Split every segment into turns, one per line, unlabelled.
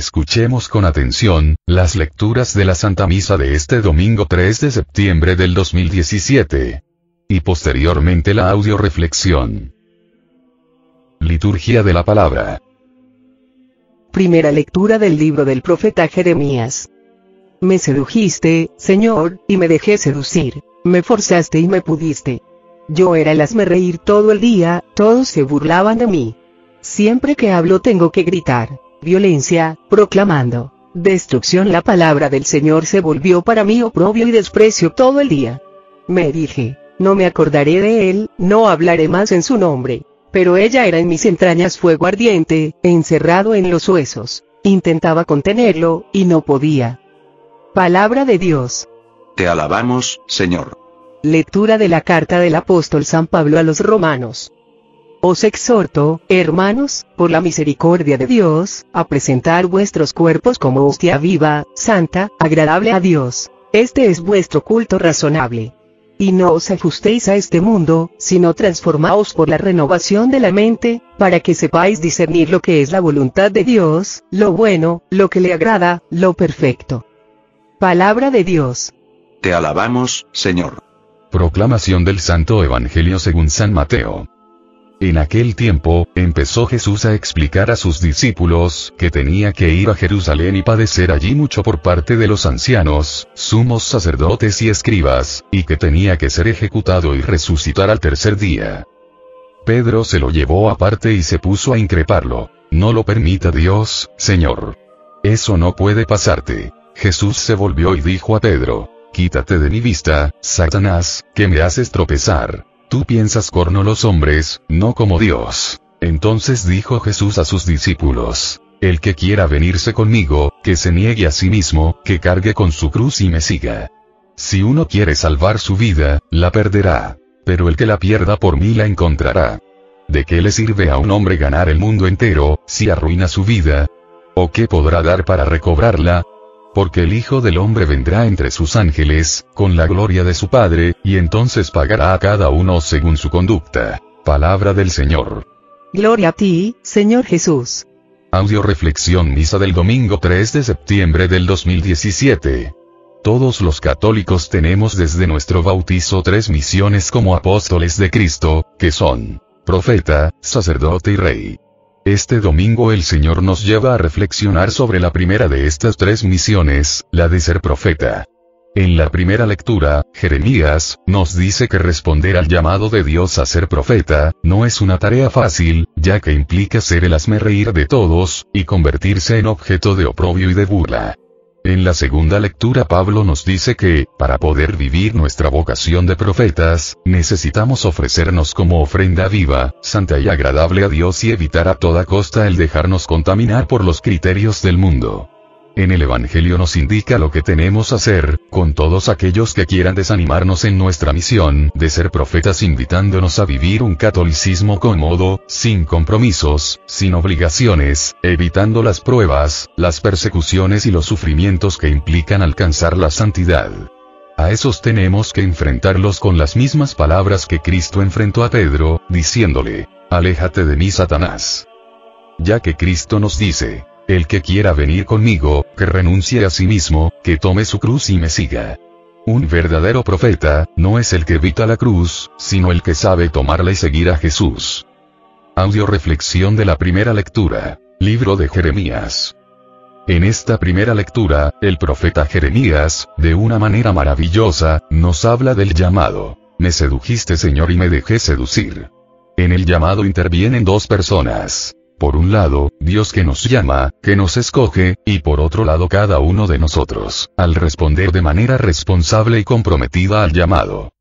Escuchemos con atención, las lecturas de la Santa Misa de este domingo 3 de septiembre del 2017. Y posteriormente la audioreflexión. Liturgia de la Palabra.
Primera lectura del libro del profeta Jeremías. Me sedujiste, Señor, y me dejé seducir. Me forzaste y me pudiste. Yo era el hazmerreír todo el día, todos se burlaban de mí. Siempre que hablo tengo que gritar, violencia, proclamando destrucción. La palabra del Señor se volvió para mí oprobio y desprecio todo el día. Me dije, no me acordaré de él, no hablaré más en su nombre. Pero ella era en mis entrañas fuego ardiente, encerrado en los huesos. Intentaba contenerlo, y no podía. Palabra de Dios.
Te alabamos, Señor.
Lectura de la carta del apóstol San Pablo a los romanos. Os exhorto, hermanos, por la misericordia de Dios, a presentar vuestros cuerpos como hostia viva, santa, agradable a Dios. Este es vuestro culto razonable. Y no os ajustéis a este mundo, sino transformaos por la renovación de la mente, para que sepáis discernir lo que es la voluntad de Dios, lo bueno, lo que le agrada, lo perfecto. Palabra de Dios.
Te alabamos, Señor.
Proclamación del Santo Evangelio según San Mateo. En aquel tiempo, empezó Jesús a explicar a sus discípulos que tenía que ir a Jerusalén y padecer allí mucho por parte de los ancianos, sumos sacerdotes y escribas, y que tenía que ser ejecutado y resucitar al tercer día. Pedro se lo llevó aparte y se puso a increparlo. No lo permita Dios, Señor. Eso no puede pasarte. Jesús se volvió y dijo a Pedro, quítate de mi vista, Satanás, que me haces tropezar. Tú piensas como los hombres, no como Dios. Entonces dijo Jesús a sus discípulos, el que quiera venirse conmigo, que se niegue a sí mismo, que cargue con su cruz y me siga. Si uno quiere salvar su vida, la perderá. Pero el que la pierda por mí la encontrará. ¿De qué le sirve a un hombre ganar el mundo entero, si arruina su vida? ¿O qué podrá dar para recobrarla? Porque el Hijo del Hombre vendrá entre sus ángeles, con la gloria de su Padre, y entonces pagará a cada uno según su conducta. Palabra del Señor.
Gloria a ti, Señor Jesús.
Audioreflexión Misa del domingo 3 de septiembre del 2017. Todos los católicos tenemos desde nuestro bautizo 3 misiones como apóstoles de Cristo, que son profeta, sacerdote y rey. Este domingo el Señor nos lleva a reflexionar sobre la primera de estas 3 misiones, la de ser profeta. En la primera lectura, Jeremías nos dice que responder al llamado de Dios a ser profeta no es una tarea fácil, ya que implica ser el hazmerreír de todos, y convertirse en objeto de oprobio y de burla. En la segunda lectura Pablo nos dice que, para poder vivir nuestra vocación de profetas, necesitamos ofrecernos como ofrenda viva, santa y agradable a Dios y evitar a toda costa el dejarnos contaminar por los criterios del mundo. En el Evangelio nos indica lo que tenemos que hacer, con todos aquellos que quieran desanimarnos en nuestra misión de ser profetas, invitándonos a vivir un catolicismo cómodo, sin compromisos, sin obligaciones, evitando las pruebas, las persecuciones y los sufrimientos que implican alcanzar la santidad. A esos tenemos que enfrentarlos con las mismas palabras que Cristo enfrentó a Pedro, diciéndole, aléjate de mí, Satanás. Ya que Cristo nos dice, el que quiera venir conmigo, que renuncie a sí mismo, que tome su cruz y me siga. Un verdadero profeta, no es el que evita la cruz, sino el que sabe tomarla y seguir a Jesús. Audioreflexión de la primera lectura. Libro de Jeremías. En esta primera lectura, el profeta Jeremías, de una manera maravillosa, nos habla del llamado. Me sedujiste, Señor, y me dejé seducir. En el llamado intervienen 2 personas. Por un lado, Dios que nos llama, que nos escoge, y por otro lado cada uno de nosotros, al responder de manera responsable y comprometida al llamado.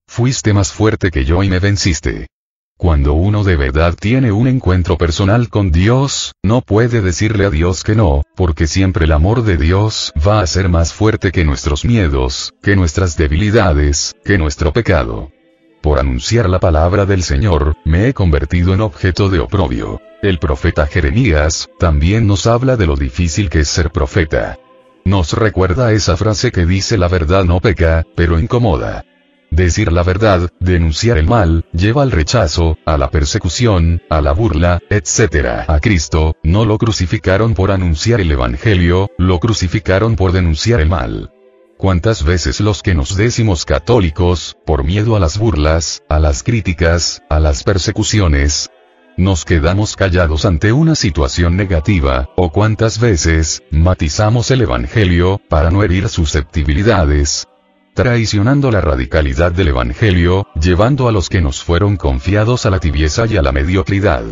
Fuiste más fuerte que yo y me venciste. Cuando uno de verdad tiene un encuentro personal con Dios, no puede decirle a Dios que no, porque siempre el amor de Dios va a ser más fuerte que nuestros miedos, que nuestras debilidades, que nuestro pecado. Por anunciar la palabra del Señor, me he convertido en objeto de oprobio. El profeta Jeremías también nos habla de lo difícil que es ser profeta. Nos recuerda esa frase que dice: la verdad no peca, pero incomoda. decir la verdad, denunciar el mal, lleva al rechazo, a la persecución, a la burla, etc. A Cristo, no lo crucificaron por anunciar el Evangelio, lo crucificaron por denunciar el mal. ¿Cuántas veces los que nos decimos católicos, por miedo a las burlas, a las críticas, a las persecuciones, nos quedamos callados ante una situación negativa, o cuántas veces, matizamos el Evangelio, para no herir susceptibilidades, traicionando la radicalidad del Evangelio, llevando a los que nos fueron confiados a la tibieza y a la mediocridad?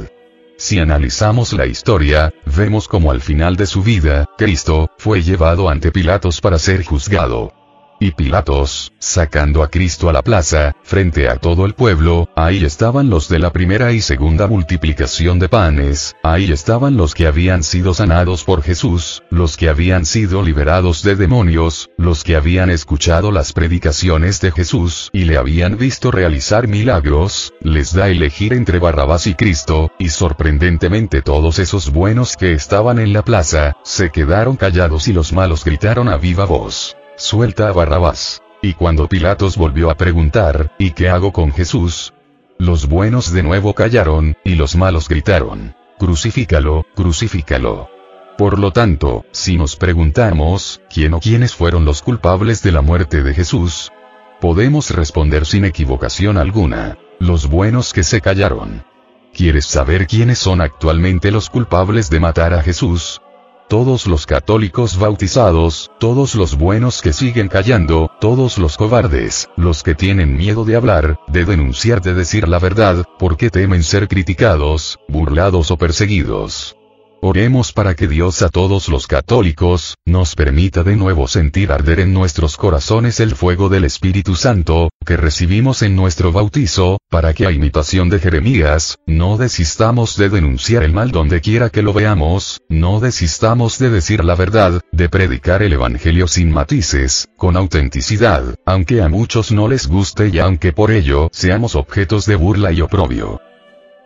Si analizamos la historia, vemos como al final de su vida, Cristo fue llevado ante Pilatos para ser juzgado. Y Pilatos, sacando a Cristo a la plaza, frente a todo el pueblo, ahí estaban los de la primera y segunda multiplicación de panes, ahí estaban los que habían sido sanados por Jesús, los que habían sido liberados de demonios, los que habían escuchado las predicaciones de Jesús y le habían visto realizar milagros. Les da a elegir entre Barrabás y Cristo, y sorprendentemente todos esos buenos que estaban en la plaza, se quedaron callados y los malos gritaron a viva voz: «Suelta a Barrabás». Y cuando Pilatos volvió a preguntar: «¿Y qué hago con Jesús?», los buenos de nuevo callaron, y los malos gritaron: «Crucifícalo, crucifícalo». Por lo tanto, si nos preguntamos, ¿quién o quiénes fueron los culpables de la muerte de Jesús?, podemos responder sin equivocación alguna: los buenos que se callaron. ¿Quieres saber quiénes son actualmente los culpables de matar a Jesús? Todos los católicos bautizados, todos los buenos que siguen callando, todos los cobardes, los que tienen miedo de hablar, de denunciar, de decir la verdad, porque temen ser criticados, burlados o perseguidos. Oremos para que Dios a todos los católicos, nos permita de nuevo sentir arder en nuestros corazones el fuego del Espíritu Santo, que recibimos en nuestro bautizo, para que a imitación de Jeremías, no desistamos de denunciar el mal donde quiera que lo veamos, no desistamos de decir la verdad, de predicar el Evangelio sin matices, con autenticidad, aunque a muchos no les guste y aunque por ello seamos objetos de burla y oprobio.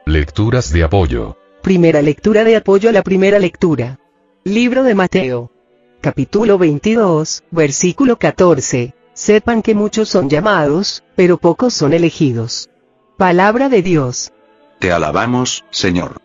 Lecturas de apoyo.
Primera lectura de apoyo a la primera lectura. Libro de Mateo. Capítulo 22, versículo 14. Sepan que muchos son llamados, pero pocos son elegidos. Palabra de Dios.
Te alabamos, Señor.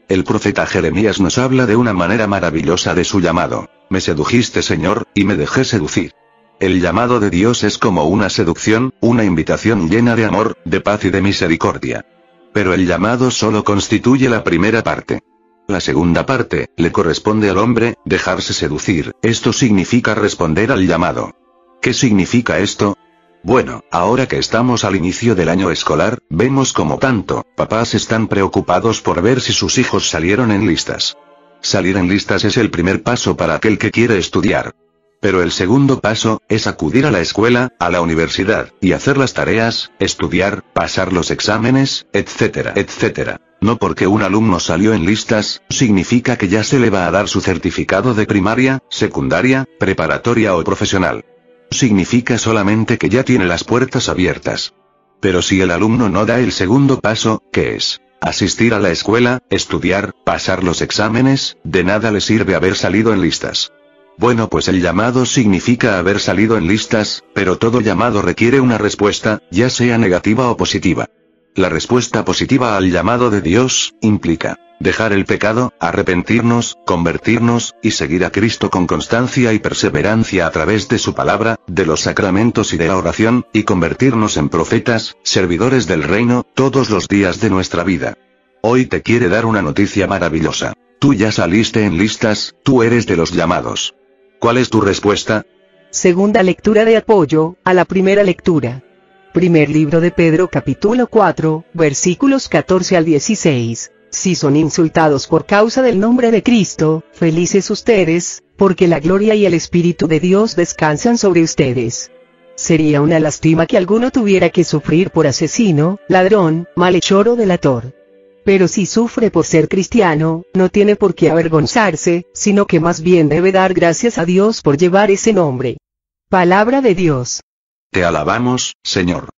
El profeta Jeremías nos habla de una manera maravillosa de su llamado. Me sedujiste, Señor, y me dejé seducir. El llamado de Dios es como una seducción, una invitación llena de amor, de paz y de misericordia. Pero el llamado solo constituye la primera parte. La segunda parte, le corresponde al hombre, dejarse seducir. Esto significa responder al llamado. ¿Qué significa esto? Bueno, ahora que estamos al inicio del año escolar, vemos como tanto, papás están preocupados por ver si sus hijos salieron en listas. Salir en listas es el primer paso para aquel que quiere estudiar. Pero el segundo paso, es acudir a la escuela, a la universidad, y hacer las tareas, estudiar, pasar los exámenes, etcétera, etcétera. No porque un alumno salió en listas, significa que ya se le va a dar su certificado de primaria, secundaria, preparatoria o profesional. Significa solamente que ya tiene las puertas abiertas. Pero si el alumno no da el segundo paso, ¿qué es? Asistir a la escuela, estudiar, pasar los exámenes, de nada le sirve haber salido en listas. Bueno, pues el llamado significa haber salido en listas, pero todo llamado requiere una respuesta, ya sea negativa o positiva. La respuesta positiva al llamado de Dios, implica dejar el pecado, arrepentirnos, convertirnos, y seguir a Cristo con constancia y perseverancia a través de su palabra, de los sacramentos y de la oración, y convertirnos en profetas, servidores del reino, todos los días de nuestra vida. Hoy te quiere dar una noticia maravillosa. Tú ya saliste en listas, tú eres de los llamados. ¿Cuál es tu respuesta?
Segunda lectura de apoyo a la primera lectura. Primer libro de Pedro capítulo 4, versículos 14 al 16. Si son insultados por causa del nombre de Cristo, felices ustedes, porque la gloria y el Espíritu de Dios descansan sobre ustedes. Sería una lástima que alguno tuviera que sufrir por asesino, ladrón, malhechor o delator. Pero si sufre por ser cristiano, no tiene por qué avergonzarse, sino que más bien debe dar gracias a Dios por llevar ese nombre. Palabra de Dios.
Te alabamos, Señor.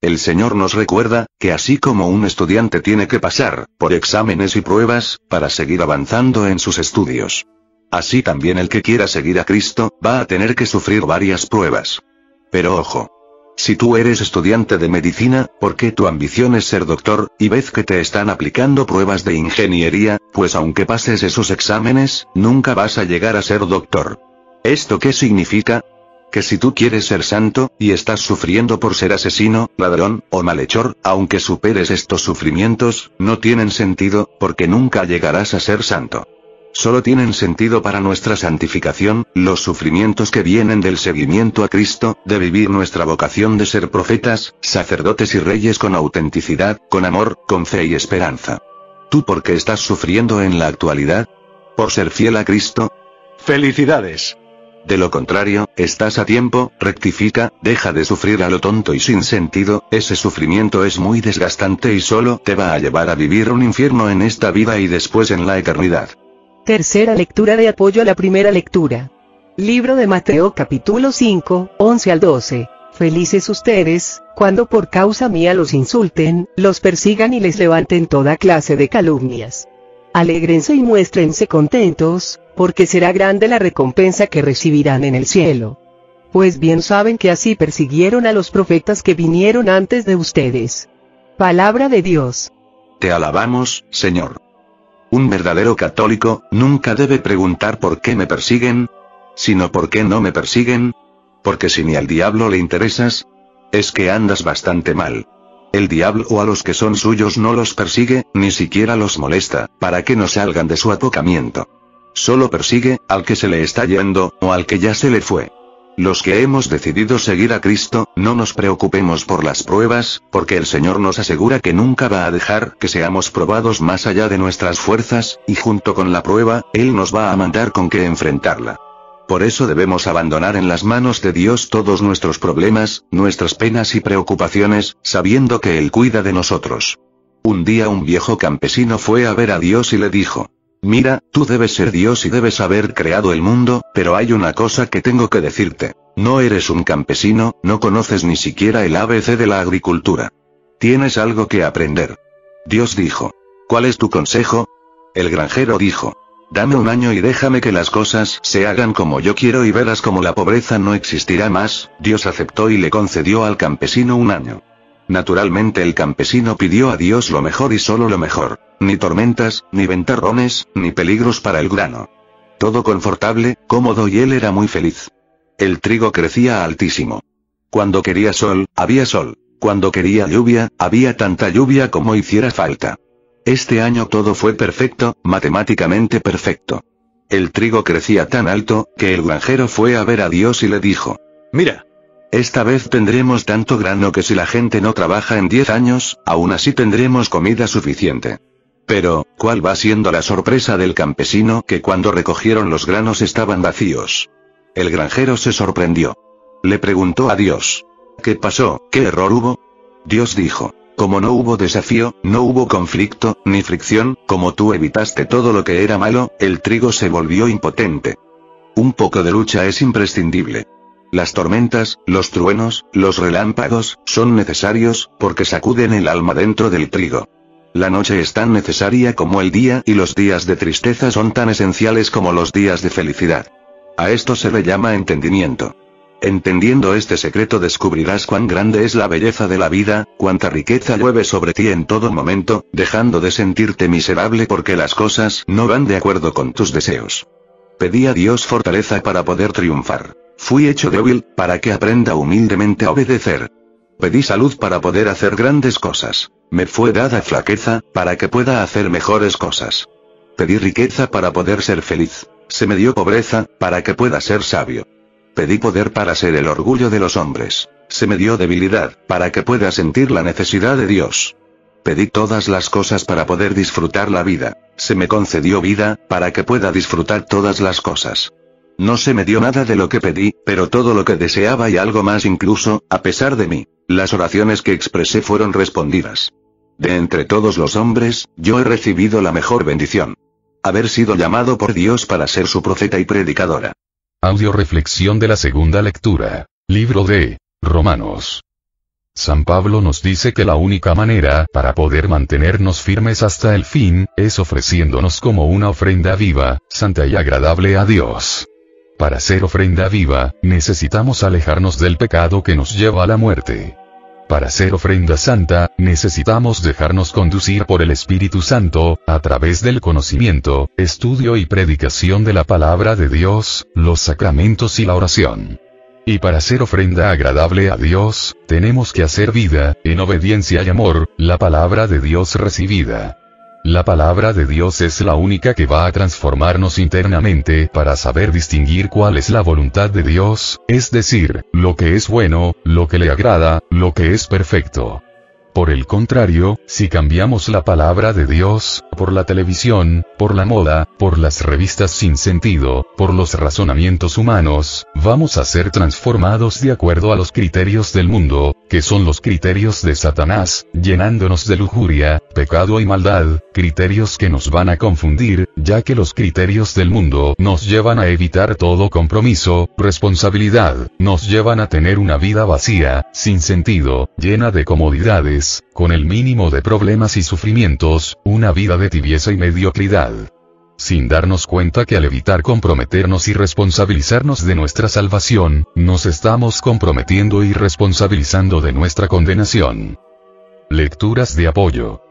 El Señor nos recuerda, que así como un estudiante tiene que pasar por exámenes y pruebas, para seguir avanzando en sus estudios. Así también el que quiera seguir a Cristo, va a tener que sufrir varias pruebas. Pero ojo. Si tú eres estudiante de medicina, porque tu ambición es ser doctor, y ves que te están aplicando pruebas de ingeniería, pues aunque pases esos exámenes, nunca vas a llegar a ser doctor. ¿Esto qué significa? Que si tú quieres ser santo, y estás sufriendo por ser asesino, ladrón, o malhechor, aunque superes estos sufrimientos, no tienen sentido, porque nunca llegarás a ser santo. Solo tienen sentido para nuestra santificación, los sufrimientos que vienen del seguimiento a Cristo, de vivir nuestra vocación de ser profetas, sacerdotes y reyes con autenticidad, con amor, con fe y esperanza. ¿Tú por qué estás sufriendo en la actualidad? ¿Por ser fiel a Cristo? ¡Felicidades! De lo contrario, estás a tiempo, rectifica, deja de sufrir a lo tonto y sin sentido, ese sufrimiento es muy desgastante y solo te va a llevar a vivir un infierno en esta vida y después en la eternidad.
Tercera lectura de apoyo a la primera lectura. Libro de Mateo capítulo 5, 11 al 12. Felices ustedes, cuando por causa mía los insulten, los persigan y les levanten toda clase de calumnias. Alégrense y muéstrense contentos, porque será grande la recompensa que recibirán en el cielo. Pues bien saben que así persiguieron a los profetas que vinieron antes de ustedes. Palabra de Dios.
Te alabamos, Señor. Un verdadero católico nunca debe preguntar por qué me persiguen, sino por qué no me persiguen. Porque si ni al diablo le interesas, es que andas bastante mal. El diablo o a los que son suyos no los persigue, ni siquiera los molesta, para que no salgan de su apocamiento. Solo persigue al que se le está yendo, o al que ya se le fue. Los que hemos decidido seguir a Cristo, no nos preocupemos por las pruebas, porque el Señor nos asegura que nunca va a dejar que seamos probados más allá de nuestras fuerzas, y junto con la prueba, Él nos va a mandar con qué enfrentarla. Por eso debemos abandonar en las manos de Dios todos nuestros problemas, nuestras penas y preocupaciones, sabiendo que Él cuida de nosotros. Un día un viejo campesino fue a ver a Dios y le dijo: Mira, tú debes ser Dios y debes haber creado el mundo, pero hay una cosa que tengo que decirte. No eres un campesino, no conoces ni siquiera el ABC de la agricultura. Tienes algo que aprender. Dios dijo: ¿Cuál es tu consejo? El granjero dijo: Dame un año y déjame que las cosas se hagan como yo quiero y verás como la pobreza no existirá más. Dios aceptó y le concedió al campesino un año. Naturalmente el campesino pidió a Dios lo mejor y solo lo mejor. Ni tormentas, ni ventarrones, ni peligros para el grano. Todo confortable, cómodo y él era muy feliz. El trigo crecía altísimo. Cuando quería sol, había sol. Cuando quería lluvia, había tanta lluvia como hiciera falta. Este año todo fue perfecto, matemáticamente perfecto. El trigo crecía tan alto, que el granjero fue a ver a Dios y le dijo: Mira, esta vez tendremos tanto grano que si la gente no trabaja en 10 años, aún así tendremos comida suficiente. Pero, ¿cuál va siendo la sorpresa del campesino? Que cuando recogieron los granos estaban vacíos. El granjero se sorprendió. Le preguntó a Dios: ¿Qué pasó? ¿Qué error hubo? Dios dijo: Como no hubo desafío, no hubo conflicto, ni fricción, como tú evitaste todo lo que era malo, el trigo se volvió impotente. Un poco de lucha es imprescindible. Las tormentas, los truenos, los relámpagos, son necesarios, porque sacuden el alma dentro del trigo. La noche es tan necesaria como el día y los días de tristeza son tan esenciales como los días de felicidad. A esto se le llama entendimiento. Entendiendo este secreto descubrirás cuán grande es la belleza de la vida, cuánta riqueza llueve sobre ti en todo momento, dejando de sentirte miserable porque las cosas no van de acuerdo con tus deseos. Pedí a Dios fortaleza para poder triunfar. Fui hecho débil, para que aprenda humildemente a obedecer. Pedí salud para poder hacer grandes cosas. Me fue dada flaqueza, para que pueda hacer mejores cosas. Pedí riqueza para poder ser feliz. Se me dio pobreza, para que pueda ser sabio. Pedí poder para ser el orgullo de los hombres. Se me dio debilidad, para que pueda sentir la necesidad de Dios. Pedí todas las cosas para poder disfrutar la vida. Se me concedió vida, para que pueda disfrutar todas las cosas. No se me dio nada de lo que pedí, pero todo lo que deseaba y algo más incluso, a pesar de mí. Las oraciones que expresé fueron respondidas. De entre todos los hombres, yo he recibido la mejor bendición. Haber sido llamado por Dios para ser su profeta y predicadora.
Audio reflexión de la segunda lectura. Libro de Romanos. San Pablo nos dice que la única manera para poder mantenernos firmes hasta el fin, es ofreciéndonos como una ofrenda viva, santa y agradable a Dios. Para ser ofrenda viva, necesitamos alejarnos del pecado que nos lleva a la muerte. Para ser ofrenda santa, necesitamos dejarnos conducir por el Espíritu Santo, a través del conocimiento, estudio y predicación de la palabra de Dios, los sacramentos y la oración. Y para ser ofrenda agradable a Dios, tenemos que hacer vida, en obediencia y amor, la palabra de Dios recibida. La palabra de Dios es la única que va a transformarnos internamente para saber distinguir cuál es la voluntad de Dios, es decir, lo que es bueno, lo que le agrada, lo que es perfecto. Por el contrario, si cambiamos la palabra de Dios, por la televisión, por la moda, por las revistas sin sentido, por los razonamientos humanos, vamos a ser transformados de acuerdo a los criterios del mundo, que son los criterios de Satanás, llenándonos de lujuria, pecado y maldad, criterios que nos van a confundir, ya que los criterios del mundo nos llevan a evitar todo compromiso, responsabilidad, nos llevan a tener una vida vacía, sin sentido, llena de comodidades, con el mínimo de problemas y sufrimientos, una vida de tibieza y mediocridad. Sin darnos cuenta que al evitar comprometernos y responsabilizarnos de nuestra salvación, nos estamos comprometiendo y responsabilizando de nuestra condenación. Lecturas de apoyo.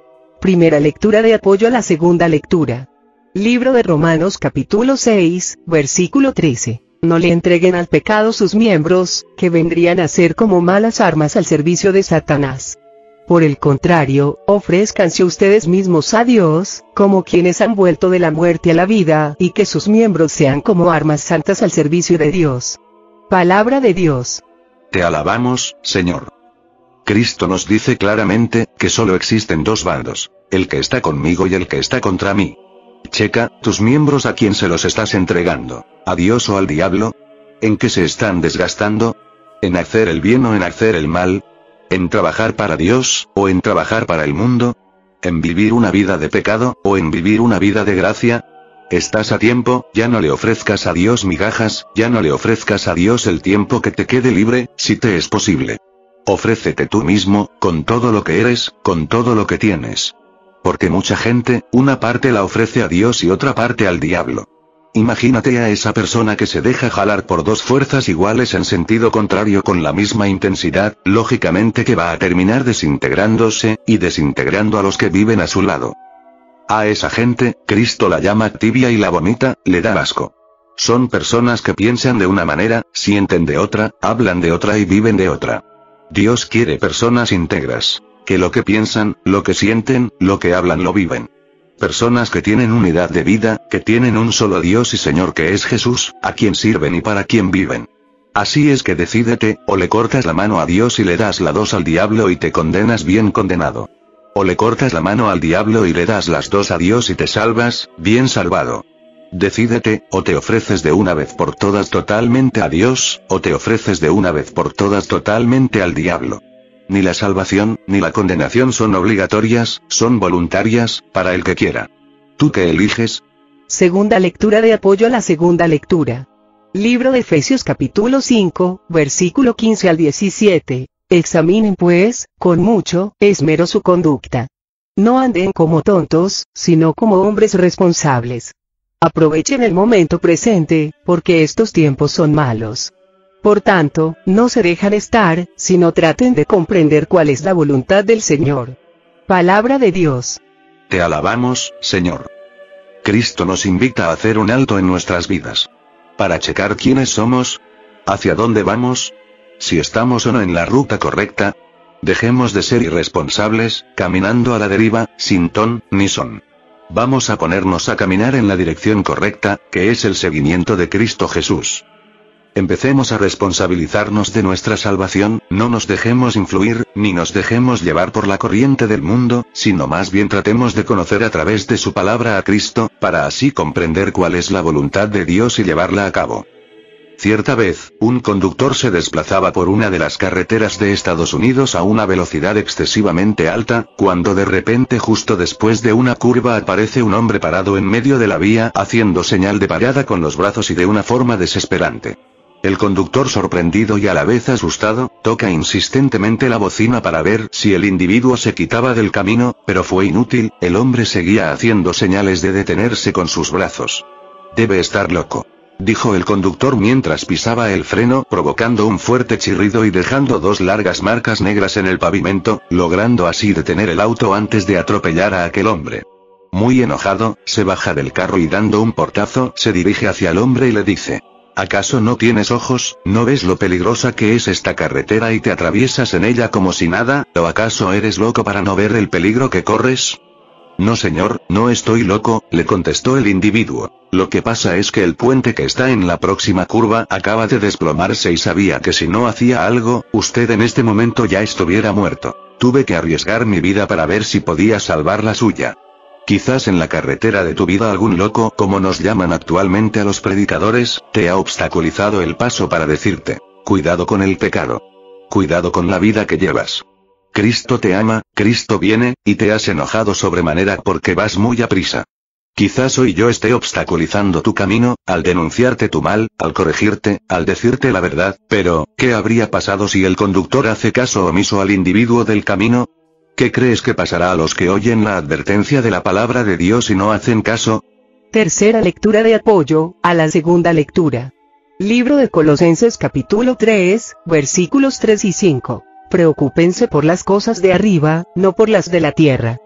Primera lectura de apoyo a la segunda lectura. Libro de Romanos capítulo 6, versículo 13. No le entreguen al pecado sus miembros, que vendrían a ser como malas armas al servicio de Satanás. Por el contrario, ofrézcanse ustedes mismos a Dios, como quienes han vuelto de la muerte a la vida, y que sus miembros sean como armas santas al servicio de Dios. Palabra de Dios.
Te alabamos, Señor. Cristo nos dice claramente, que solo existen dos bandos, el que está conmigo y el que está contra mí. Checa, tus miembros a quién se los estás entregando, ¿a Dios o al diablo? ¿En qué se están desgastando? ¿En hacer el bien o en hacer el mal? ¿En trabajar para Dios, o en trabajar para el mundo? ¿En vivir una vida de pecado, o en vivir una vida de gracia? Estás a tiempo, ya no le ofrezcas a Dios migajas, ya no le ofrezcas a Dios el tiempo que te quede libre, si te es posible. Ofrécete tú mismo, con todo lo que eres, con todo lo que tienes. Porque mucha gente, una parte la ofrece a Dios y otra parte al diablo. Imagínate a esa persona que se deja jalar por dos fuerzas iguales en sentido contrario con la misma intensidad, lógicamente que va a terminar desintegrándose, y desintegrando a los que viven a su lado. A esa gente, Cristo la llama tibia y la vomita, le da asco. Son personas que piensan de una manera, sienten de otra, hablan de otra y viven de otra. Dios quiere personas íntegras, que lo que piensan, lo que sienten, lo que hablan lo viven. Personas que tienen unidad de vida, que tienen un solo Dios y Señor que es Jesús, a quien sirven y para quien viven. Así es que decídete, o le cortas la mano a Dios y le das las dos al diablo y te condenas bien condenado. O le cortas la mano al diablo y le das las dos a Dios y te salvas, bien salvado. Decídete, o te ofreces de una vez por todas totalmente a Dios, o te ofreces de una vez por todas totalmente al diablo. Ni la salvación, ni la condenación son obligatorias, son voluntarias, para el que quiera. ¿Tú qué eliges?
Segunda lectura de apoyo a la segunda lectura. Libro de Efesios capítulo 5, versículo 15 al 17. Examinen pues, con mucho esmero su conducta. No anden como tontos, sino como hombres responsables. Aprovechen el momento presente, porque estos tiempos son malos. Por tanto, no se dejan estar, sino traten de comprender cuál es la voluntad del Señor. Palabra de Dios.
Te alabamos, Señor. Cristo nos invita a hacer un alto en nuestras vidas. Para checar quiénes somos, hacia dónde vamos, si estamos o no en la ruta correcta. Dejemos de ser irresponsables, caminando a la deriva, sin ton ni son. Vamos a ponernos a caminar en la dirección correcta, que es el seguimiento de Cristo Jesús. Empecemos a responsabilizarnos de nuestra salvación, no nos dejemos influir, ni nos dejemos llevar por la corriente del mundo, sino más bien tratemos de conocer a través de su palabra a Cristo, para así comprender cuál es la voluntad de Dios y llevarla a cabo. Cierta vez, un conductor se desplazaba por una de las carreteras de Estados Unidos a una velocidad excesivamente alta, cuando de repente justo después de una curva aparece un hombre parado en medio de la vía haciendo señal de parada con los brazos y de una forma desesperante. El conductor, sorprendido y a la vez asustado, toca insistentemente la bocina para ver si el individuo se quitaba del camino, pero fue inútil, el hombre seguía haciendo señales de detenerse con sus brazos. Debe estar loco. dijo el conductor mientras pisaba el freno, provocando un fuerte chirrido y dejando 2 largas marcas negras en el pavimento, logrando así detener el auto antes de atropellar a aquel hombre. Muy enojado, se baja del carro y dando un portazo, se dirige hacia el hombre y le dice: ¿acaso no tienes ojos? ¿No ves lo peligrosa que es esta carretera y te atraviesas en ella como si nada? ¿O acaso eres loco para no ver el peligro que corres? No señor, no estoy loco, le contestó el individuo. Lo que pasa es que el puente que está en la próxima curva acaba de desplomarse y sabía que si no hacía algo, usted en este momento ya estuviera muerto. Tuve que arriesgar mi vida para ver si podía salvar la suya. Quizás en la carretera de tu vida algún loco, como nos llaman actualmente a los predicadores, te ha obstaculizado el paso para decirte: cuidado con el pecado. Cuidado con la vida que llevas. Cristo te ama, Cristo viene, y te has enojado sobremanera porque vas muy aprisa. Quizás hoy yo esté obstaculizando tu camino, al denunciarte tu mal, al corregirte, al decirte la verdad, pero, ¿qué habría pasado si el conductor hace caso omiso al individuo del camino? ¿Qué crees que pasará a los que oyen la advertencia de la palabra de Dios y no hacen caso?
Tercera lectura de apoyo a la segunda lectura. Libro de Colosenses capítulo 3, versículos 3 y 5. Preocúpense por las cosas de arriba, no por las de la tierra.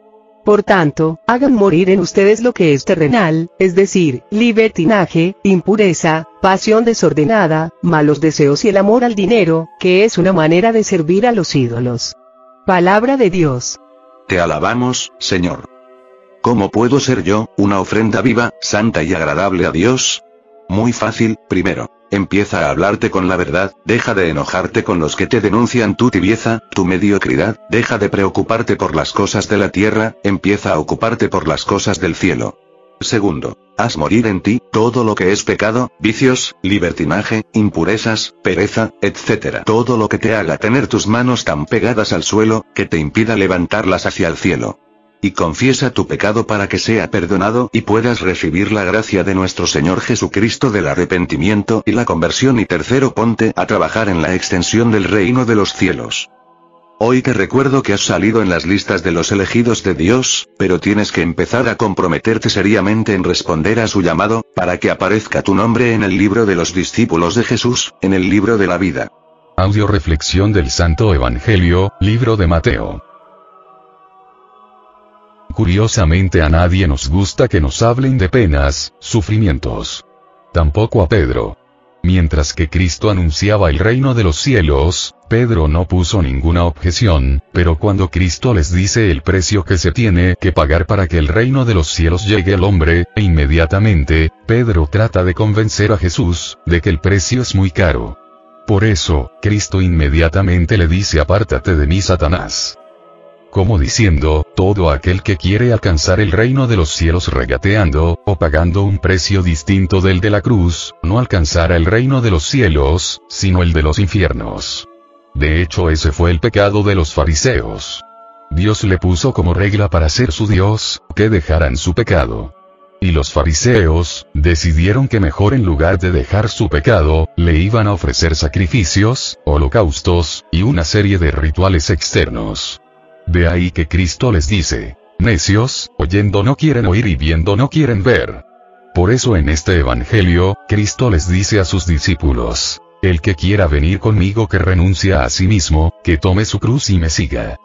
Por tanto, hagan morir en ustedes lo que es terrenal, es decir, libertinaje, impureza, pasión desordenada, malos deseos y el amor al dinero, que es una manera de servir a los ídolos. Palabra de Dios.
Te alabamos, Señor. ¿Cómo puedo ser yo, una ofrenda viva, santa y agradable a Dios? Muy fácil, primero. Empieza a hablarte con la verdad, deja de enojarte con los que te denuncian tu tibieza, tu mediocridad, deja de preocuparte por las cosas de la tierra, empieza a ocuparte por las cosas del cielo. Segundo, haz morir en ti todo lo que es pecado, vicios, libertinaje, impurezas, pereza, etc. Todo lo que te haga tener tus manos tan pegadas al suelo, que te impida levantarlas hacia el cielo. Y confiesa tu pecado para que sea perdonado y puedas recibir la gracia de nuestro Señor Jesucristo del arrepentimiento y la conversión. Y tercero, ponte a trabajar en la extensión del reino de los cielos. Hoy te recuerdo que has salido en las listas de los elegidos de Dios, pero tienes que empezar a comprometerte seriamente en responder a su llamado, para que aparezca tu nombre en el libro de los discípulos de Jesús, en el libro de la vida.
Audio reflexión del Santo Evangelio, libro de Mateo. Curiosamente a nadie nos gusta que nos hablen de penas, sufrimientos. Tampoco a Pedro. Mientras que Cristo anunciaba el reino de los cielos, Pedro no puso ninguna objeción, pero cuando Cristo les dice el precio que se tiene que pagar para que el reino de los cielos llegue al hombre, inmediatamente, Pedro trata de convencer a Jesús, de que el precio es muy caro. Por eso, Cristo inmediatamente le dice: apártate de mí, Satanás. Como diciendo, todo aquel que quiere alcanzar el reino de los cielos regateando, o pagando un precio distinto del de la cruz, no alcanzará el reino de los cielos, sino el de los infiernos. De hecho, ese fue el pecado de los fariseos. Dios le puso como regla para ser su Dios, que dejaran su pecado. Y los fariseos decidieron que mejor, en lugar de dejar su pecado, le iban a ofrecer sacrificios, holocaustos, y una serie de rituales externos. De ahí que Cristo les dice: necios, oyendo no quieren oír y viendo no quieren ver. Por eso en este Evangelio, Cristo les dice a sus discípulos: el que quiera venir conmigo que renuncie a sí mismo, que tome su cruz y me siga.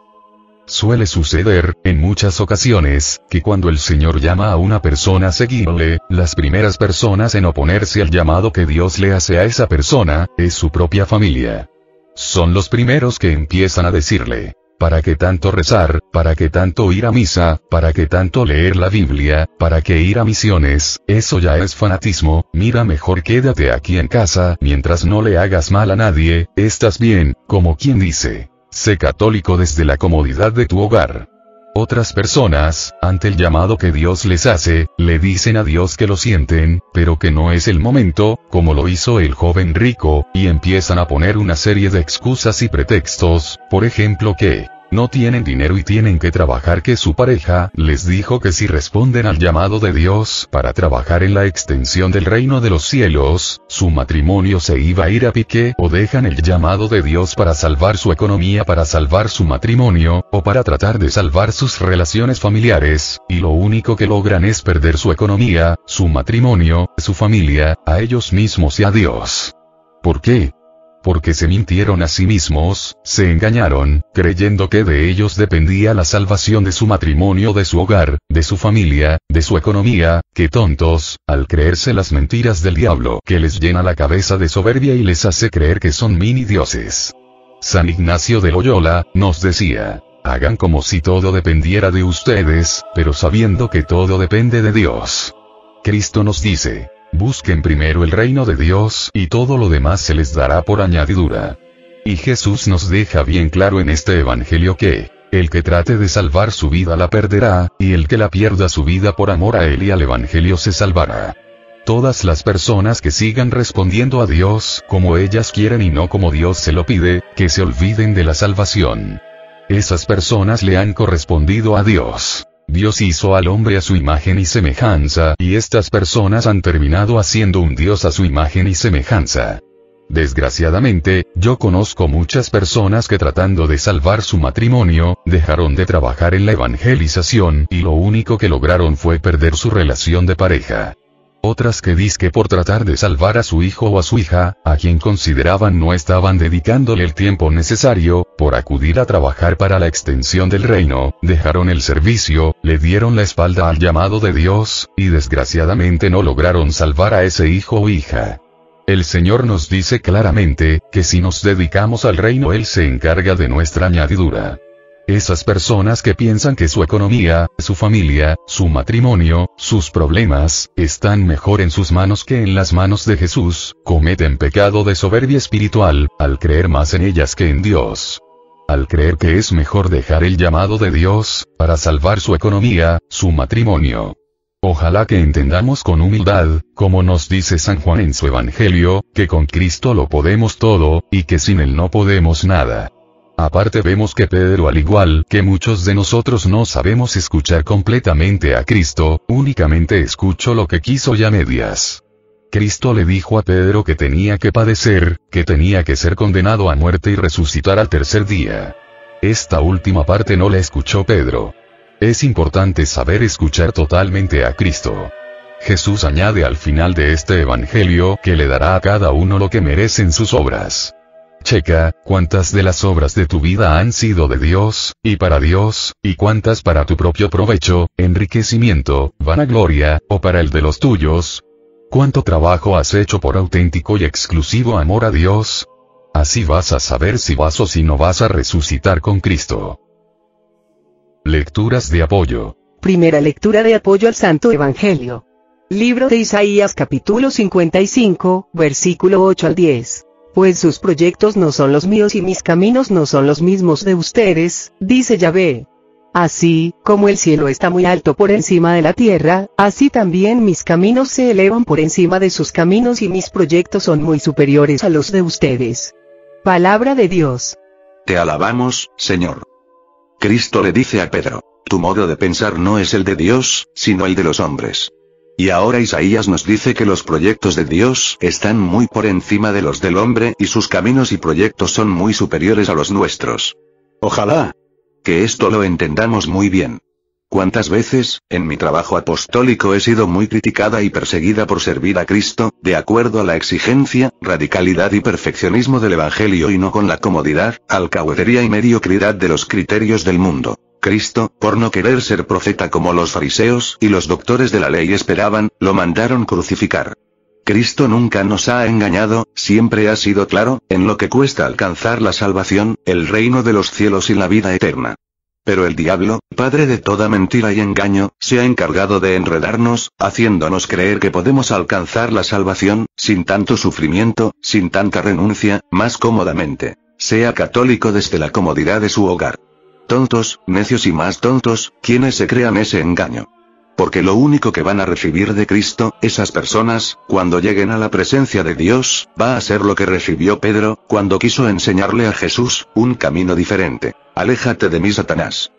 Suele suceder, en muchas ocasiones, que cuando el Señor llama a una persona a seguirle, las primeras personas en oponerse al llamado que Dios le hace a esa persona, es su propia familia. Son los primeros que empiezan a decirle: ¿para qué tanto rezar? ¿Para qué tanto ir a misa? ¿Para qué tanto leer la Biblia? ¿Para qué ir a misiones? Eso ya es fanatismo. Mira, mejor quédate aquí en casa, mientras no le hagas mal a nadie, estás bien, como quien dice. Sé católico desde la comodidad de tu hogar. Otras personas, ante el llamado que Dios les hace, le dicen a Dios que lo sienten, pero que no es el momento, como lo hizo el joven rico, y empiezan a poner una serie de excusas y pretextos, por ejemplo que no tienen dinero y tienen que trabajar, que su pareja les dijo que si responden al llamado de Dios para trabajar en la extensión del reino de los cielos, su matrimonio se iba a ir a pique, o dejan el llamado de Dios para salvar su economía, para salvar su matrimonio, o para tratar de salvar sus relaciones familiares, y lo único que logran es perder su economía, su matrimonio, su familia, a ellos mismos y a Dios. ¿Por qué? Porque se mintieron a sí mismos, se engañaron, creyendo que de ellos dependía la salvación de su matrimonio, de su hogar, de su familia, de su economía. ¡Qué tontos!, al creerse las mentiras del diablo, que les llena la cabeza de soberbia y les hace creer que son mini dioses. San Ignacio de Loyola nos decía: hagan como si todo dependiera de ustedes, pero sabiendo que todo depende de Dios. Cristo nos dice: busquen primero el reino de Dios y todo lo demás se les dará por añadidura. Y Jesús nos deja bien claro en este evangelio que el que trate de salvar su vida la perderá, y el que la pierda su vida por amor a él y al evangelio se salvará. Todas las personas que sigan respondiendo a Dios como ellas quieren y no como Dios se lo pide, que se olviden de la salvación. Esas personas le han correspondido a Dios. Dios hizo al hombre a su imagen y semejanza, y estas personas han terminado haciendo un Dios a su imagen y semejanza. Desgraciadamente, yo conozco muchas personas que tratando de salvar su matrimonio, dejaron de trabajar en la evangelización, y lo único que lograron fue perder su relación de pareja. Otras que dizque por tratar de salvar a su hijo o a su hija, a quien consideraban no estaban dedicándole el tiempo necesario, por acudir a trabajar para la extensión del reino, dejaron el servicio, le dieron la espalda al llamado de Dios, y desgraciadamente no lograron salvar a ese hijo o hija. El Señor nos dice claramente, que si nos dedicamos al reino Él se encarga de nuestra añadidura. Esas personas que piensan que su economía, su familia, su matrimonio, sus problemas, están mejor en sus manos que en las manos de Jesús, cometen pecado de soberbia espiritual, al creer más en ellas que en Dios. Al creer que es mejor dejar el llamado de Dios, para salvar su economía, su matrimonio. Ojalá que entendamos con humildad, como nos dice San Juan en su Evangelio, que con Cristo lo podemos todo, y que sin Él no podemos nada. Aparte vemos que Pedro, al igual que muchos de nosotros, no sabemos escuchar completamente a Cristo, únicamente escucho lo que quiso y a medias. Cristo le dijo a Pedro que tenía que padecer, que tenía que ser condenado a muerte y resucitar al tercer día. Esta última parte no la escuchó Pedro. Es importante saber escuchar totalmente a Cristo. Jesús añade al final de este evangelio que le dará a cada uno lo que merecen sus obras. Checa, cuántas de las obras de tu vida han sido de Dios, y para Dios, y cuántas para tu propio provecho, enriquecimiento, vanagloria, o para el de los tuyos. ¿Cuánto trabajo has hecho por auténtico y exclusivo amor a Dios? Así vas a saber si vas o si no vas a resucitar con Cristo. Lecturas de apoyo.
Primera lectura de apoyo al Santo Evangelio. Libro de Isaías capítulo 55, versículo 8 al 10. Pues sus proyectos no son los míos y mis caminos no son los mismos de ustedes, dice Yahvé. Así, como el cielo está muy alto por encima de la tierra, así también mis caminos se elevan por encima de sus caminos y mis proyectos son muy superiores a los de ustedes. Palabra de Dios.
Te alabamos, Señor. Cristo le dice a Pedro: tu modo de pensar no es el de Dios, sino el de los hombres. Y ahora Isaías nos dice que los proyectos de Dios están muy por encima de los del hombre y sus caminos y proyectos son muy superiores a los nuestros. Ojalá que esto lo entendamos muy bien. ¿Cuántas veces, en mi trabajo apostólico he sido muy criticada y perseguida por servir a Cristo, de acuerdo a la exigencia, radicalidad y perfeccionismo del Evangelio y no con la comodidad, alcahuetería y mediocridad de los criterios del mundo? Cristo, por no querer ser profeta como los fariseos y los doctores de la ley esperaban, lo mandaron crucificar. Cristo nunca nos ha engañado, siempre ha sido claro, en lo que cuesta alcanzar la salvación, el reino de los cielos y la vida eterna. Pero el diablo, padre de toda mentira y engaño, se ha encargado de enredarnos, haciéndonos creer que podemos alcanzar la salvación, sin tanto sufrimiento, sin tanta renuncia, más cómodamente. Sea católico desde la comodidad de su hogar. Tontos, necios y más tontos, quienes se crean ese engaño. Porque lo único que van a recibir de Cristo, esas personas, cuando lleguen a la presencia de Dios, va a ser lo que recibió Pedro, cuando quiso enseñarle a Jesús, un camino diferente. Aléjate de mí, Satanás.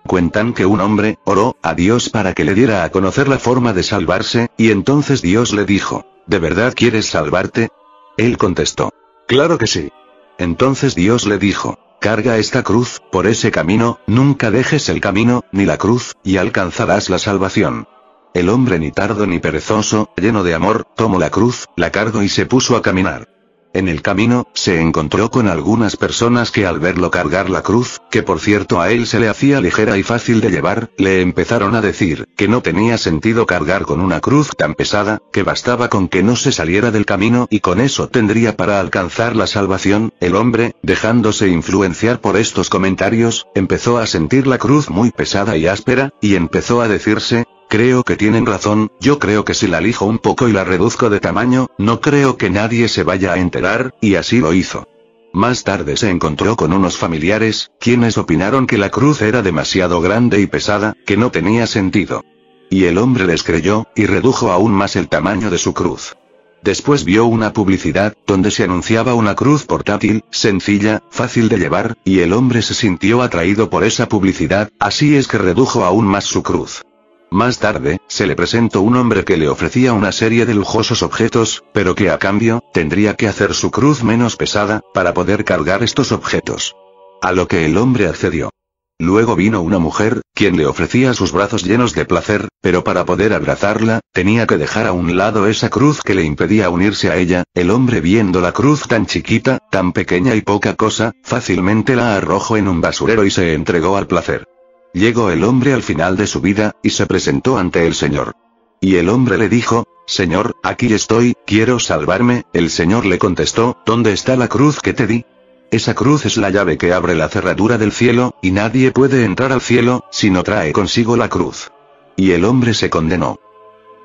Cuentan que un hombre, oró a Dios para que le diera a conocer la forma de salvarse, y entonces Dios le dijo, ¿de verdad quieres salvarte? Él contestó, claro que sí. Entonces Dios le dijo, carga esta cruz, por ese camino, nunca dejes el camino, ni la cruz, y alcanzarás la salvación. El hombre ni tardo ni perezoso, lleno de amor, tomó la cruz, la cargó y se puso a caminar. En el camino, se encontró con algunas personas que al verlo cargar la cruz, que por cierto a él se le hacía ligera y fácil de llevar, le empezaron a decir, que no tenía sentido cargar con una cruz tan pesada, que bastaba con que no se saliera del camino y con eso tendría para alcanzar la salvación. El hombre, dejándose influenciar por estos comentarios, empezó a sentir la cruz muy pesada y áspera, y empezó a decirse, creo que tienen razón, yo creo que si la lijo un poco y la reduzco de tamaño, no creo que nadie se vaya a enterar, y así lo hizo. Más tarde se encontró con unos familiares, quienes opinaron que la cruz era demasiado grande y pesada, que no tenía sentido. Y el hombre les creyó, y redujo aún más el tamaño de su cruz. Después vio una publicidad, donde se anunciaba una cruz portátil, sencilla, fácil de llevar, y el hombre se sintió atraído por esa publicidad, así es que redujo aún más su cruz. Más tarde, se le presentó un hombre que le ofrecía una serie de lujosos objetos, pero que a cambio, tendría que hacer su cruz menos pesada, para poder cargar estos objetos. A lo que el hombre accedió. Luego vino una mujer, quien le ofrecía sus brazos llenos de placer, pero para poder abrazarla, tenía que dejar a un lado esa cruz que le impedía unirse a ella. El hombre, viendo la cruz tan chiquita, tan pequeña y poca cosa, fácilmente la arrojó en un basurero y se entregó al placer. Llegó el hombre al final de su vida, y se presentó ante el Señor. Y el hombre le dijo, Señor, aquí estoy, quiero salvarme. El Señor le contestó, ¿dónde está la cruz que te di? Esa cruz es la llave que abre la cerradura del cielo, y nadie puede entrar al cielo, si no trae consigo la cruz. Y el hombre se condenó.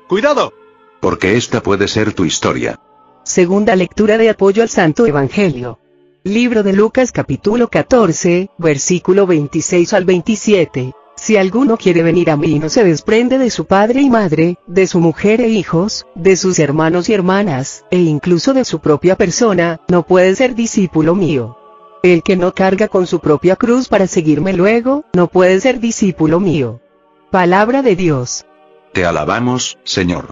¡Cuidado! Porque esta puede ser tu historia.
Segunda lectura de apoyo al Santo Evangelio. Libro de Lucas capítulo 14, versículo 26 al 27. Si alguno quiere venir a mí y no se desprende de su padre y madre, de su mujer e hijos, de sus hermanos y hermanas, e incluso de su propia persona, no puede ser discípulo mío. El que no carga con su propia cruz para seguirme luego, no puede ser discípulo mío. Palabra de Dios.
Te alabamos, Señor.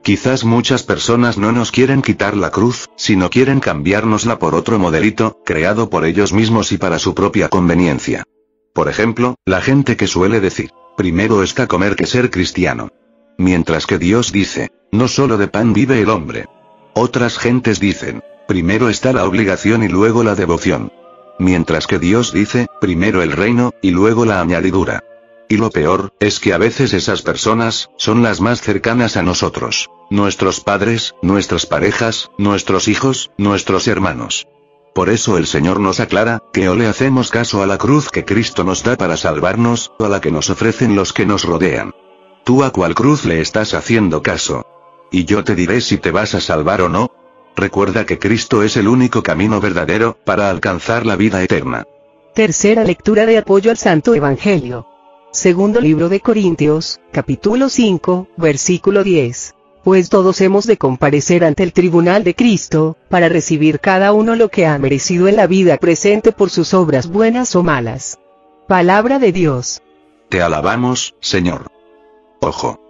Quizás muchas personas no nos quieren quitar la cruz, sino quieren cambiárnosla por otro modelito, creado por ellos mismos y para su propia conveniencia. Por ejemplo, la gente que suele decir, primero está comer que ser cristiano. Mientras que Dios dice, no solo de pan vive el hombre. Otras gentes dicen, primero está la obligación y luego la devoción. Mientras que Dios dice, primero el reino, y luego la añadidura. Y lo peor, es que a veces esas personas, son las más cercanas a nosotros. Nuestros padres, nuestras parejas, nuestros hijos, nuestros hermanos. Por eso el Señor nos aclara, que o le hacemos caso a la cruz que Cristo nos da para salvarnos, o a la que nos ofrecen los que nos rodean. ¿Tú a cuál cruz le estás haciendo caso? Y yo te diré si te vas a salvar o no. Recuerda que Cristo es el único camino verdadero, para alcanzar la vida eterna.
Tercera lectura de apoyo al Santo Evangelio. Segundo libro de Corintios, capítulo 5, versículo 10. Pues todos hemos de comparecer ante el tribunal de Cristo, para recibir cada uno lo que ha merecido en la vida presente por sus obras buenas o malas. Palabra de Dios.
Te alabamos, Señor. Ojo.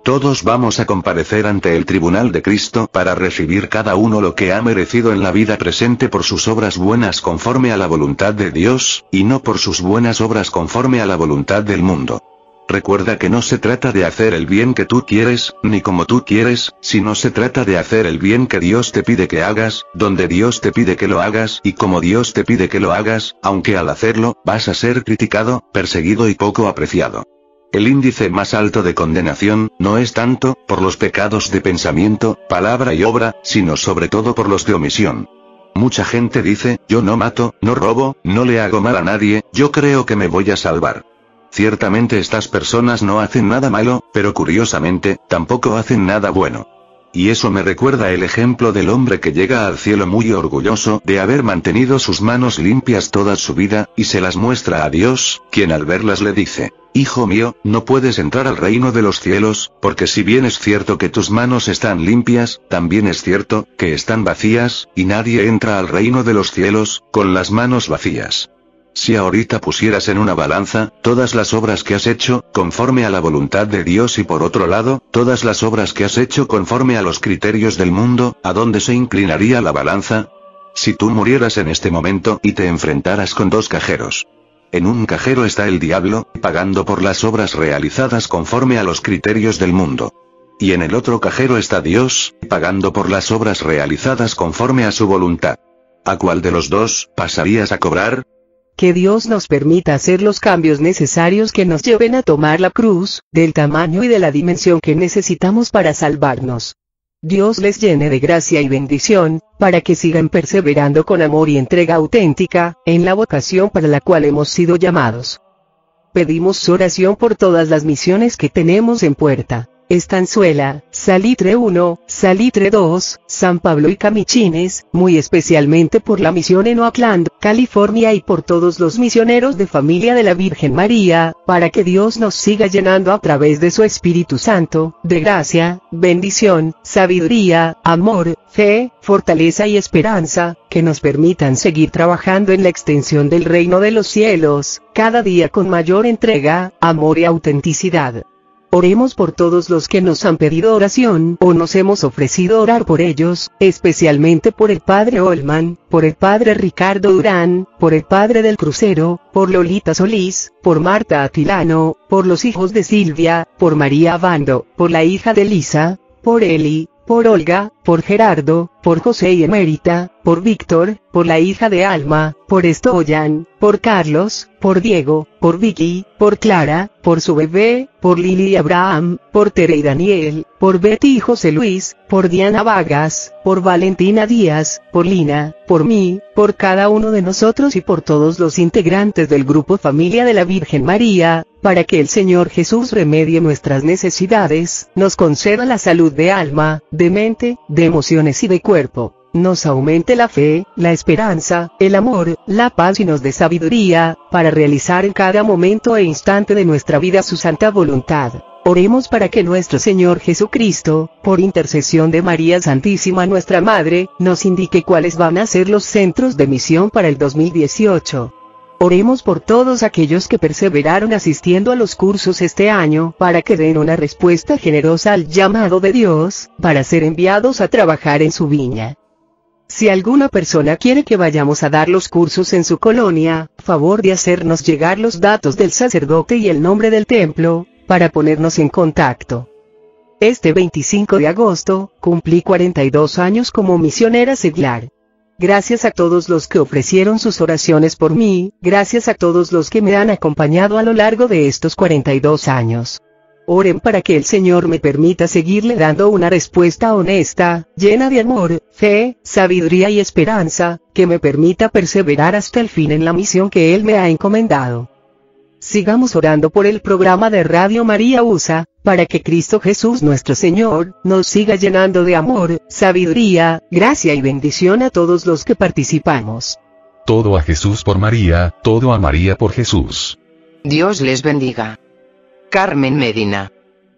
Todos vamos a comparecer ante el tribunal de Cristo para recibir cada uno lo que ha merecido en la vida presente por sus obras buenas conforme a la voluntad de Dios, y no por sus buenas obras conforme a la voluntad del mundo. Recuerda que no se trata de hacer el bien que tú quieres, ni como tú quieres, sino se trata de hacer el bien que Dios te pide que hagas, donde Dios te pide que lo hagas y como Dios te pide que lo hagas, aunque al hacerlo, vas a ser criticado, perseguido y poco apreciado. El índice más alto de condenación, no es tanto, por los pecados de pensamiento, palabra y obra, sino sobre todo por los de omisión. Mucha gente dice, yo no mato, no robo, no le hago mal a nadie, yo creo que me voy a salvar. Ciertamente estas personas no hacen nada malo, pero curiosamente, tampoco hacen nada bueno. Y eso me recuerda el ejemplo del hombre que llega al cielo muy orgulloso de haber mantenido sus manos limpias toda su vida, y se las muestra a Dios, quien al verlas le dice: Hijo mío, no puedes entrar al reino de los cielos, porque si bien es cierto que tus manos están limpias, también es cierto que están vacías, y nadie entra al reino de los cielos con las manos vacías. Si ahorita pusieras en una balanza, todas las obras que has hecho, conforme a la voluntad de Dios y por otro lado, todas las obras que has hecho conforme a los criterios del mundo, ¿a dónde se inclinaría la balanza? Si tú murieras en este momento y te enfrentaras con dos cajeros. En un cajero está el diablo, pagando por las obras realizadas conforme a los criterios del mundo. Y en el otro cajero está Dios, pagando por las obras realizadas conforme a su voluntad. ¿A cuál de los dos pasarías a cobrar?
Que Dios nos permita hacer los cambios necesarios que nos lleven a tomar la cruz, del tamaño y de la dimensión que necesitamos para salvarnos. Dios les llene de gracia y bendición, para que sigan perseverando con amor y entrega auténtica, en la vocación para la cual hemos sido llamados. Pedimos su oración por todas las misiones que tenemos en puerta. Estanzuela, Salitre 1, Salitre 2, San Pablo y Camichines, muy especialmente por la misión en Oakland, California y por todos los misioneros de familia de la Virgen María, para que Dios nos siga llenando a través de su Espíritu Santo, de gracia, bendición, sabiduría, amor, fe, fortaleza y esperanza, que nos permitan seguir trabajando en la extensión del reino de los cielos, cada día con mayor entrega, amor y autenticidad. Oremos por todos los que nos han pedido oración o nos hemos ofrecido orar por ellos, especialmente por el Padre Olman, por el Padre Ricardo Durán, por el Padre del Crucero, por Lolita Solís, por Marta Atilano, por los hijos de Silvia, por María Abando, por la hija de Lisa, por Eli, por Olga, por Gerardo, por José y Emérita, por Víctor, por la hija de Alma, por Estoyan, por Carlos, por Diego, por Vicky, por Clara, por su bebé, por Lili y Abraham, por Tere y Daniel, por Betty y José Luis, por Diana Vargas, por Valentina Díaz, por Lina, por mí, por cada uno de nosotros y por todos los integrantes del grupo Familia de la Virgen María, para que el Señor Jesús remedie nuestras necesidades, nos conceda la salud de alma, de mente, de emociones y de cuerpo, nos aumente la fe, la esperanza, el amor, la paz y nos dé sabiduría, para realizar en cada momento e instante de nuestra vida su santa voluntad. Oremos para que nuestro Señor Jesucristo, por intercesión de María Santísima nuestra Madre, nos indique cuáles van a ser los centros de misión para el 2018. Oremos por todos aquellos que perseveraron asistiendo a los cursos este año, para que den una respuesta generosa al llamado de Dios, para ser enviados a trabajar en su viña. Si alguna persona quiere que vayamos a dar los cursos en su colonia, favor de hacernos llegar los datos del sacerdote y el nombre del templo, para ponernos en contacto. Este 25 de agosto, cumplí 42 años como misionera seglar. Gracias a todos los que ofrecieron sus oraciones por mí, gracias a todos los que me han acompañado a lo largo de estos 42 años. Oren para que el Señor me permita seguirle dando una respuesta honesta, llena de amor, fe, sabiduría y esperanza, que me permita perseverar hasta el fin en la misión que Él me ha encomendado. Sigamos orando por el programa de Radio María USA, para que Cristo Jesús nuestro Señor, nos siga llenando de amor, sabiduría, gracia y bendición a todos los que participamos.
Todo a Jesús por María, todo a María por Jesús.
Dios les bendiga. Carmen Medina.